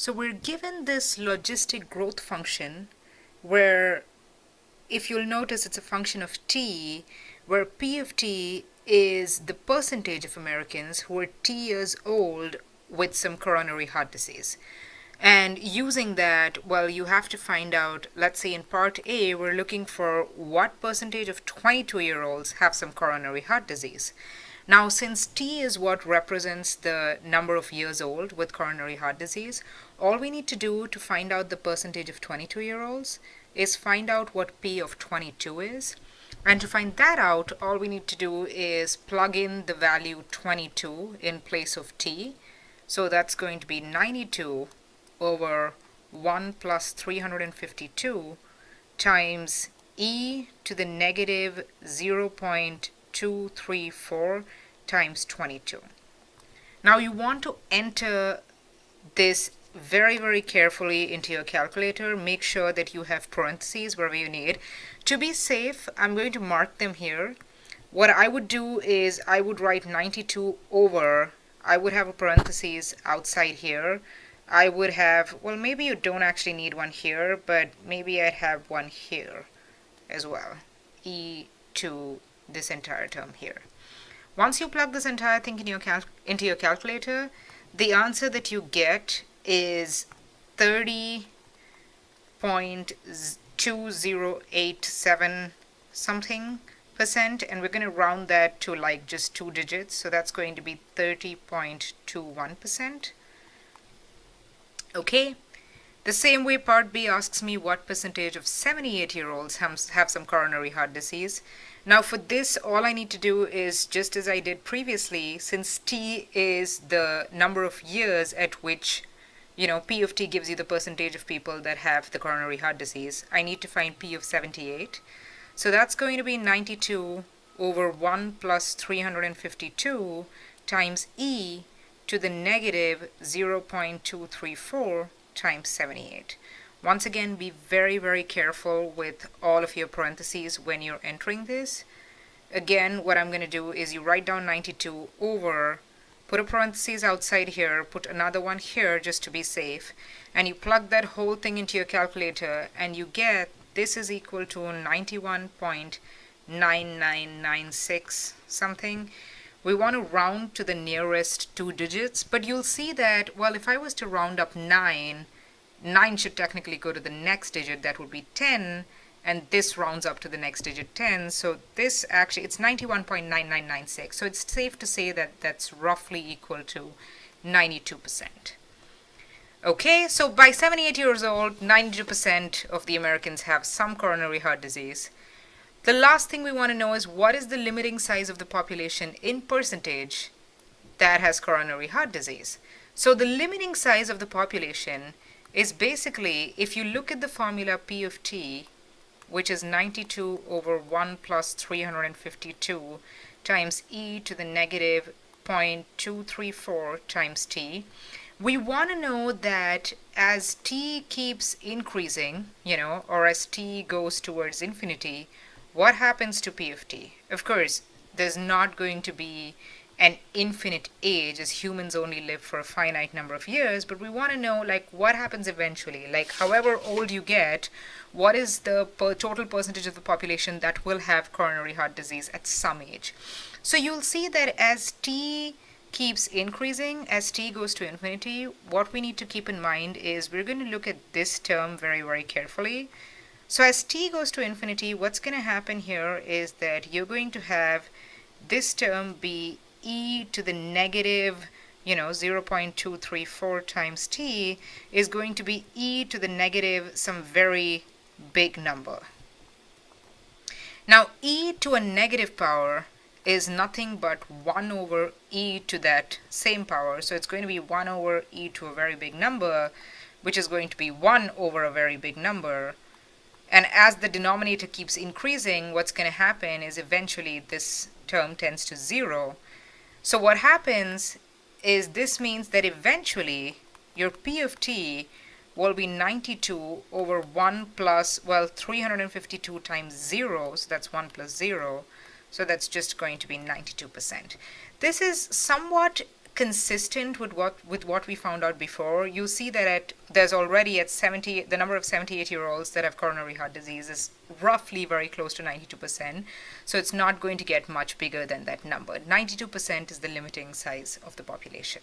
So we're given this logistic growth function where, if you'll notice, it's a function of t, where p of t is the percentage of Americans who are t years old with some coronary heart disease. And using that, well, you have to find out, let's say in part A, we're looking for what percentage of 22-year-olds have some coronary heart disease. Now, since T is what represents the number of years old with coronary heart disease, all we need to do to find out the percentage of 22-year-olds is find out what P of 22 is. And to find that out, all we need to do is plug in the value 22 in place of T. So that's going to be 92 over 1 plus 352 times e to the negative 0.234 times 22. Now you want to enter this very, very carefully into your calculator. Make sure that you have parentheses wherever you need. To be safe, I'm going to mark them here. What I would do is I would write 92 over, I would have a parentheses outside here. I would have, well, maybe you don't actually need one here, but maybe I'd have one here as well, e to this entire term here. Once you plug this entire thing in into your calculator, the answer that you get is 30.2087 something percent, and we're going to round that to like just 2 digits, so that's going to be 30.21%. Okay, the same way part B asks me what percentage of 78-year-olds have some coronary heart disease. Now for this, all I need to do is, just as I did previously, since T is the number of years at which, P of T gives you the percentage of people that have the coronary heart disease, I need to find P of 78. So that's going to be 92 over 1 plus 352 times e to the negative 0.234 times 78. Once again, be very, very careful with all of your parentheses when you're entering this. Again, what I'm going to do is you write down 92 over, put a parentheses outside here, put another one here just to be safe, and you plug that whole thing into your calculator, and you get this is equal to 91.9996 something. We want to round to the nearest 2 digits, but you'll see that, well, if I was to round up 9 should technically go to the next digit, that would be 10, and this rounds up to the next digit 10, so this actually, it's 91.9996, so it's safe to say that that's roughly equal to 92%. Okay, so by 78 years old, 92% of the Americans have some coronary heart disease. The last thing we want to know is what is the limiting size of the population in percentage that has coronary heart disease. So the limiting size of the population is basically, if you look at the formula P of T, which is 92 over 1 plus 352 times e to the negative 0.234 times t, we want to know that as t keeps increasing, or as t goes towards infinity, what happens to P of T? Of course, there's not going to be an infinite age, as humans only live for a finite number of years, but we want to know, like, what happens eventually. Like, however old you get, what is the total percentage of the population that will have coronary heart disease at some age? So you'll see that as t keeps increasing, as t goes to infinity, what we need to keep in mind is we're going to look at this term very, very carefully. So as t goes to infinity, what's going to happen here is that you're going to have this term be e to the negative, 0.234 times t is going to be e to the negative some very big number. Now e to a negative power is nothing but 1 over e to that same power. So it's going to be 1 over e to a very big number, which is going to be 1 over a very big number. And as the denominator keeps increasing, what's going to happen is eventually this term tends to 0. So what happens is this means that eventually your P of T will be 92 over 1 plus, 352 times 0, so that's 1 plus 0, so that's just going to be 92%. This is somewhat consistent with what we found out before. You see that there's already at 70, the number of 78-year-olds that have coronary heart disease is roughly very close to 92%. So it's not going to get much bigger than that number. 92% is the limiting size of the population.